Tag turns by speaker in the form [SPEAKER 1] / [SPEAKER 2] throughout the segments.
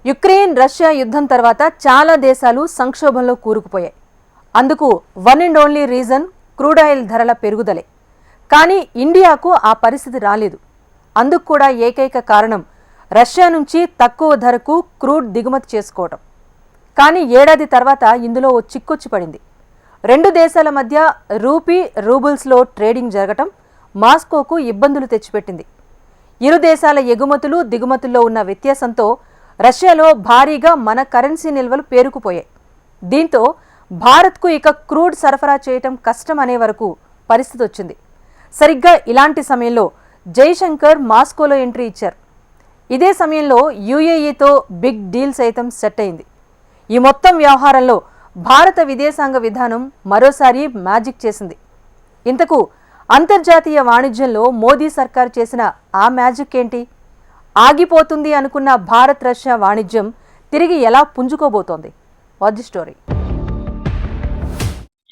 [SPEAKER 1] Ukraine Russia యుద్ధం తర్వాత చాలా దేశాలు సంక్షోభంలో కూరుకుపోయాయి. అందుకు one and only reason crude oil ధరల పెరుగుదలే. కానీ ఇండియాకు ఆ పరిస్థితి రాలేదు. అందుకు కూడా ఏకైక కారణం రష్యా నుంచి తక్కువ ధరకు క్రూడ్ దిగుమతి చేసుకోవటం. కానీ ఏడాది తర్వాత ఇందులో ఓ చిక్కొచ్చి పడింది. రెండు దేశాల మధ్య రూబుల్స్లో ట్రేడింగ్ జరగటం మాస్కోకు ఇబ్బందులు తెచ్చిపెట్టింది. ఇరు దేశాల ఎగుమతులు దిగుమతుల్లో ఉన్న వ్యత్యాసంతో రష్యాలో భారీగా మన కరెన్సీ నిల్వలు పేరుకుపోయాయి. దీంతో భారత్కు ఇక క్రూడ్ సరఫరా చేయటం కష్టం అనే వరకు పరిస్థితి వచ్చింది. సరిగ్గా ఇలాంటి సమయంలో జైశంకర్ మాస్కోలో ఎంట్రీ ఇచ్చారు. ఇదే సమయంలో యూఏఈతో బిగ్ డీల్ సైతం సెట్ అయింది. ఈ మొత్తం వ్యవహారంలో భారత విదేశాంగ విధానం మరోసారి మ్యాజిక్ చేసింది. ఇంతకు అంతర్జాతీయ వాణిజ్యంలో మోదీ సర్కార్ చేసిన ఆ మ్యాజిక్ ఏంటి? ఆగిపోతుంది అనుకున్న భారత్ రష్యా వాణిజ్యం తిరిగి ఎలా పుంజుకోబోతోంది? Watch the story.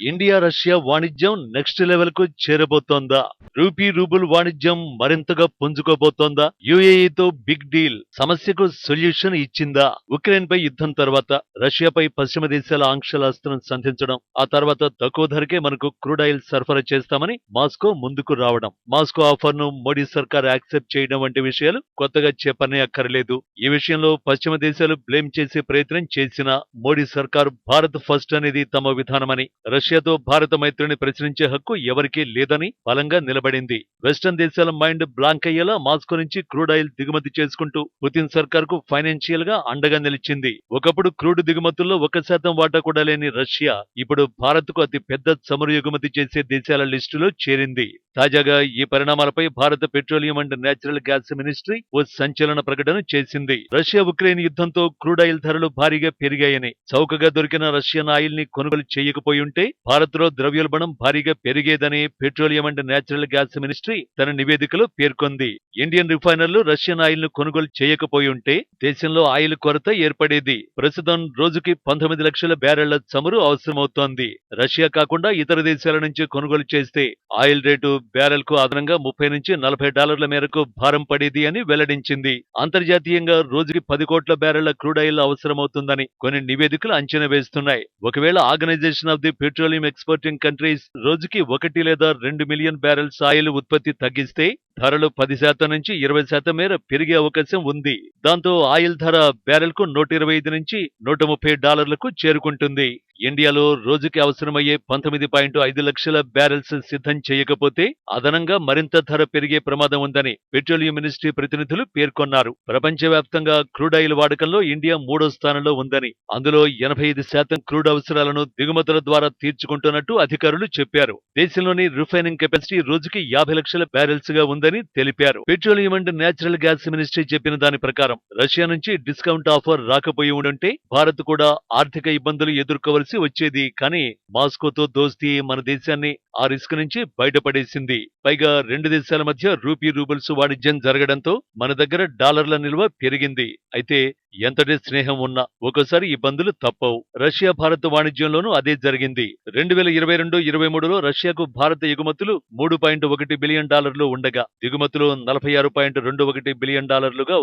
[SPEAKER 2] India Russia వాణిజ్యం నెక్స్ట్ లెవెల్ కు చేరబోతోందా? రూబుల్ వాణిజ్యం మరింతగా పుంజుకోబోతోందా? యుఏఈతో బిగ్ డీల్ సమస్యకు సొల్యూషన్ ఇచ్చిందా? ఉక్రెయిన్ పై యుద్ధం తర్వాత రష్యాపై పశ్చిమ దేశాల ఆంక్షలాస్త్రం సంధించడం, ఆ తర్వాత తక్కువ ధరకే మనకు క్రూడ్ ఆయిల్ సరఫరా చేస్తామని మాస్కో ముందుకు రావడం, మాస్కో ఆఫర్ ను మోడీ సర్కార్ యాక్సెప్ట్ చేయడం వంటి విషయాలు కొత్తగా చెప్పనే అక్కర్లేదు. ఈ విషయంలో పశ్చిమ దేశాలు బ్లేమ్ చేసే ప్రయత్నం చేసినా మోడీ సర్కార్ భారత్ ఫస్ట్ అనేది తమ విధానమని, రష్యాతో భారత మైత్రిని ప్రశ్నించే హక్కు ఎవరికీ లేదని బలంగా నిలబడింది. వెస్టర్న్ దేశాల మైండ్ బ్లాంక్ అయ్యేలా మాస్కో నుంచి క్రూడ్ ఆయిల్ దిగుమతి చేసుకుంటూ పుతిన్ సర్కార్ కు ఫైనాన్షియల్ గా అండగా నిలిచింది. ఒకప్పుడు క్రూడ్ దిగుమతుల్లో 1% వాటా కూడా లేని రష్యా ఇప్పుడు భారత్ కు అతి పెద్ద చమురు ఎగుమతి చేసే దేశాల లిస్టులో చేరింది. తాజాగా ఈ పరిణామాలపై భారత petroleum and natural gas ministry ఓ సంచలన ప్రకటన చేసింది. రష్యా ఉక్రెయిన్ యుద్ధంతో క్రూడ్ ఆయిల్ ధరలు భారీగా పెరిగాయని, చౌకగా దొరికిన రష్యన్ ఆయిల్ ని కొనుగోలు చేయకపోయుంటే భారత్ లో ద్రవ్యోల్బణం భారీగా పెరిగేదని petroleum and natural gas ministry తన నివేదికలో పేర్కొంది. ఇండియన్ రిఫైనర్లు రష్యన్ ఆయిల్ ను కొనుగోలు చేయకపోయుంటే దేశంలో ఆయిల్ కొరత ఏర్పడేది. ప్రస్తుతం రోజుకి 19 లక్షల బ్యారెళ్ల చమురు అవసరమవుతోంది. రష్యా కాకుండా ఇతర దేశాల నుంచి కొనుగోలు చేస్తే ఆయిల్ రేటు బ్యారెల్ కు అదనంగా $30 నుంచి $40 మేరకు భారం పడేది అని వెల్లడించింది. అంతర్జాతీయంగా రోజుకి 10 కోట్ల బ్యారెళ్ల క్రూడ్ ఆయిల్ అవసరమవుతుందని కొన్ని నివేదికలు అంచనా వేస్తున్నాయి. ఒకవేళ Organization of the Petroleum Exporting Countries రోజుకి 1 లేదా 2 మిలియన్ బ్యారెల్స్ ఆయిల్ ఉత్పత్తి తగ్గిస్తే ధరలు 10% నుంచి 20% మేర పెరిగే అవకాశం ఉంది. దాంతో ఆయిల్ ధర బ్యారెల్ కు $125 నుంచి $130కు చేరుకుంటుంది. ఇండియాలో రోజుకి అవసరమయ్యే 19.5 లక్షల బ్యారెల్స్ సిద్ధం చేయకపోతే అదనంగా మరింత ధర పెరిగే ప్రమాదం ఉందని పెట్రోలియం మినిస్ట్రీ ప్రతినిధులు పేర్కొన్నారు. ప్రపంచవ్యాప్తంగా క్రూడ్ ఆయిల్ వాడకంలో ఇండియా 3వ స్థానంలో ఉందని, అందులో 85% క్రూడ్ అవసరాలను దిగుమతుల ద్వారా తీర్చుకుంటున్నట్టు అధికారులు చెప్పారు. దేశంలోని రిఫైనింగ్ కెపాసిటీ రోజుకి 50 లక్షల బ్యారెల్స్ గా ఉందని తెలిపారు. Petroleum and natural gas ministry చెప్పిన దాని ప్రకారం రష్యా నుంచి డిస్కౌంట్ ఆఫర్ రాకపోయి ఉంటే భారత్ కూడా ఆర్థిక ఇబ్బందులు ఎదుర్కోవలసి వచ్చేది. కానీ మాస్కోతో దోస్తీ మన దేశాన్ని ఆ రిస్క్ నుంచి బయటపడేసింది. పైగా రెండు దేశాల మధ్య రూబుల్స్ వాణిజ్యం జరగడంతో మన దగ్గర డాలర్ల నిల్వ పెరిగింది. అయితే ఎంతటి స్నేహం ఉన్నా ఒక్కోసారి ఇబ్బందులు తప్పవు. రష్యా భారత్ వాణిజ్యంలోనూ అదే జరిగింది. 2022-23లో రష్యాకు భారత ఎగుమతులు $3.1 బిలియన్ ఉండగా దిగుమతులు $46.21 బిలియన్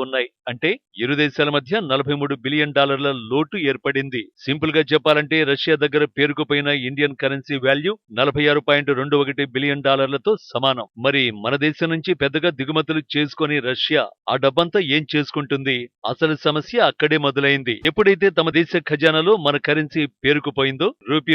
[SPEAKER 2] ఉన్నాయి. అంటే ఇరు దేశాల మధ్య $43 బిలియన్ లోటు ఏర్పడింది. సింపుల్ గా చెప్పాలంటే రష్యా దగ్గర పేరుకుపోయిన ఇండియన్ కరెన్సీ వాల్యూ $46.21 బిలియన్ తో సమానం. మరి మన దేశం నుంచి పెద్దగా దిగుమతులు చేసుకుని రష్యా ఆ డబ్బంతా ఏం చేసుకుంటుంది? అసలు సమస్య అక్కడే మొదలైంది. ఎప్పుడైతే తమ దేశ ఖజానాలో మన కరెన్సీ పేరుకుపోయిందో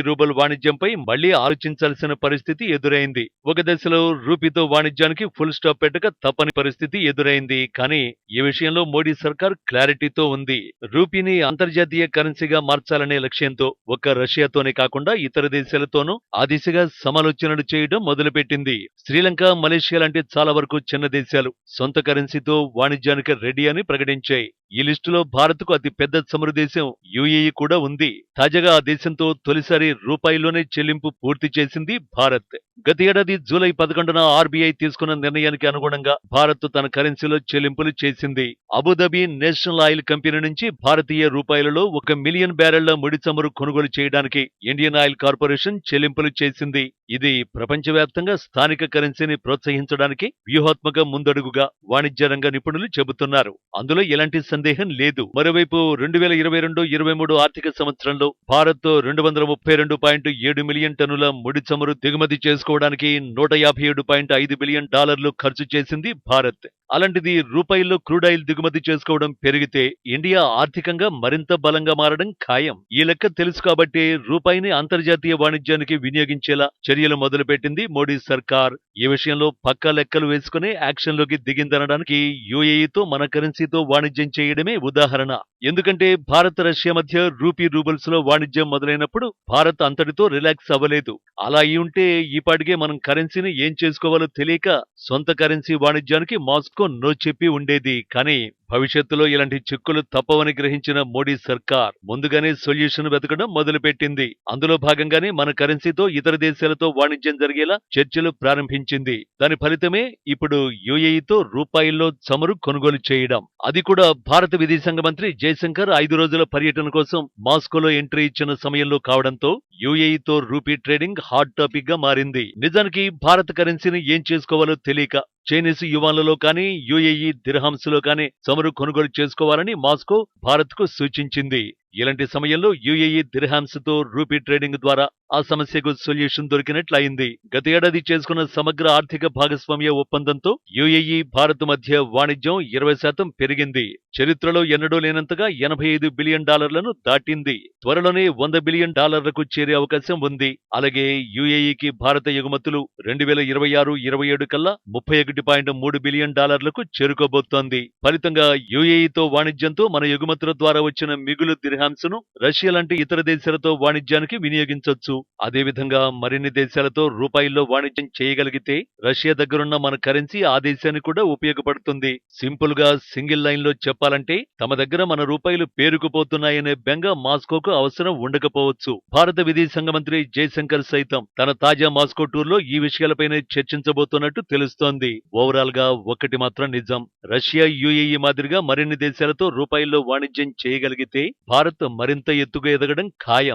[SPEAKER 2] రూబుల్ వాణిజ్యంపై మళ్లీ ఆలోచించాల్సిన పరిస్థితి ఎదురైంది. ఒక దశలో రూపీతో వాణిజ్యానికి ఫుల్ స్టాప్ పెట్టక తప్పని పరిస్థితి ఎదురైంది. కానీ ఈ విషయంలో మోడీ సర్కార్ క్లారిటీతో ఉంది. రూపీని అంతర్జాతీయ కరెన్సీగా మార్చాలనే లక్ష్యంతో ఒక్క రష్యాతోనే కాకుండా ఇతర దేశాలతోనూ ఆ దిశగా సమాలోచనలు చేయడం మొదలుపెట్టింది. శ్రీలంక, మలేషియా లాంటి చాలా వరకు చిన్న దేశాలు సొంత కరెన్సీతో వాణిజ్యానికి రెడీ అని ప్రకటించాయి. ఈ లిస్టులో భారత్ కు అతి పెద్ద చమురు దేశం యుఏఈ కూడా ఉంది. తాజాగా ఆ దేశంతో తొలిసారి రూపాయిలోనే చెల్లింపు పూర్తి చేసింది భారత్. గత ఏడాది జూలై 11న ఆర్బీఐ తీసుకున్న నిర్ణయానికి అనుగుణంగా భారత్ తన కరెన్సీలో చెల్లింపులు చేసింది. అబుదాబి నేషనల్ ఆయిల్ కంపెనీ నుంచి భారతీయ రూపాయలలో 1 మిలియన్ బ్యారెళ్ల ముడి చమురు కొనుగోలు చేయడానికి ఇండియన్ ఆయిల్ కార్పొరేషన్ చెల్లింపులు చేసింది. ఇది ప్రపంచవ్యాప్తంగా స్థానిక కరెన్సీని ప్రోత్సహించడానికి వ్యూహాత్మక ముందడుగుగా వాణిజ్య రంగ నిపుణులు చెబుతున్నారు. అందులో ఎలాంటి సందేహం లేదు. మరోవైపు 2022-23 ఆర్థిక సంవత్సరంలో భారత్ 232.7 మిలియన్ టన్నుల ముడి చమురు దిగుమతి చేసుకోవడానికి $157.5 బిలియన్ ఖర్చు చేసింది భారత్. అలాంటిది రూపాయల్లో క్రూడాయిల్ దిగుమతి చేసుకోవడం పెరిగితే ఇండియా ఆర్థికంగా మరింత బలంగా మారడం ఖాయం. ఈ లెక్క తెలుసు కాబట్టి రూపాయిని అంతర్జాతీయ వాణిజ్యానికి వినియోగించేలా చర్యలు మొదలుపెట్టింది మోడీ సర్కార్. ఈ విషయంలో పక్కా లెక్కలు వేసుకుని యాక్షన్లోకి దిగిందనడానికి యూఏఈతో మన కరెన్సీతో వాణిజ్యం చేయడమే ఉదాహరణ. ఎందుకంటే భారత్ రష్యా మధ్య రూబుల్స్ లో వాణిజ్యం మొదలైనప్పుడు భారత్ అంతటితో రిలాక్స్ అవ్వలేదు. అలా అయి ఉంటే ఈపాటికే మనం కరెన్సీని ఏం చేసుకోవాలో తెలియక సొంత కరెన్సీ వాణిజ్యానికి మాస్కో నో చెప్పి ఉండేది. కానీ భవిష్యత్తులో ఇలాంటి చిక్కులు తప్పవని గ్రహించిన మోడీ సర్కార్ ముందుగానే సొల్యూషన్ వెతకడం మొదలుపెట్టింది. అందులో భాగంగానే మన కరెన్సీతో ఇతర దేశాలతో వాణిజ్యం జరిగేలా చర్చలు ప్రారంభించింది. దాని ఫలితమే ఇప్పుడు యూఏఈతో రూపాయల్లో చమురు కొనుగోలు చేయడం. అది కూడా భారత విదేశాంగ మంత్రి జయశంకర్ 5 రోజుల పర్యటన కోసం మాస్కోలో ఎంట్రీ ఇచ్చిన సమయంలో కావడంతో యూఏఈతో రూపీ ట్రేడింగ్ హాట్ టాపిక్ గా మారింది. నిజానికి భారత కరెన్సీని ఏం చేసుకోవాలో తెలియక చైనీస్ యువాన్లలో కానీ యూఏఈ దిర్హామ్స్ లో కానీ చమురు కొనుగోలు చేసుకోవాలని మాస్కో భారత్ కు సూచించింది. ఇలాంటి సమయంలో యూఏఈ దిర్హామ్స్ తో రూపీ ట్రేడింగ్ ద్వారా ఆ సమస్యకు సొల్యూషన్ దొరికినట్లయింది. గత ఏడాది చేసుకున్న సమగ్ర ఆర్థిక భాగస్వామ్య ఒప్పందంతో యూఏఈ భారత్ మధ్య వాణిజ్యం 20% పెరిగింది. చరిత్రలో ఎన్నడూ లేనంతగా $85 బిలియన్ దాటింది. త్వరలోనే $100 బిలియన్ చేరే అవకాశం ఉంది. అలాగే యూఏఈకి భారత ఎగుమతులు 2026-27 కల్లా $31.3 బిలియన్ చేరుకోబోతోంది. ఫలితంగా యూఏఈతో వాణిజ్యంతో మన ఎగుమతుల ద్వారా వచ్చిన మిగులు దిర్హామ్స్ ను రష్యా లాంటి ఇతర దేశాలతో వాణిజ్యానికి వినియోగించొచ్చు. అదేవిధంగా మరిన్ని దేశాలతో రూపాయల్లో వాణిజ్యం చేయగలిగితే రష్యా దగ్గరున్న మన కరెన్సీ ఆ దేశానికి కూడా ఉపయోగపడుతుంది. సింపుల్ గా సింగిల్ లైన్ లో చెప్పాలంటే తమ దగ్గర మన రూపాయలు పేరుకుపోతున్నాయనే బెంగ మాస్కోకు అవసరం ఉండకపోవచ్చు. భారత విదేశాంగ మంత్రి జయశంకర్ సైతం తన తాజా మాస్కో టూర్ లో ఈ విషయాలపైనే చర్చించబోతున్నట్టు తెలుస్తోంది. ఓవరాల్ గా ఒక్కటి మాత్రం నిజం, రష్యా యూఏఈ మాదిరిగా మరిన్ని దేశాలతో రూపాయల్లో వాణిజ్యం చేయగలిగితే భారత్ మరింత ఎత్తుగా ఎదగడం ఖాయం.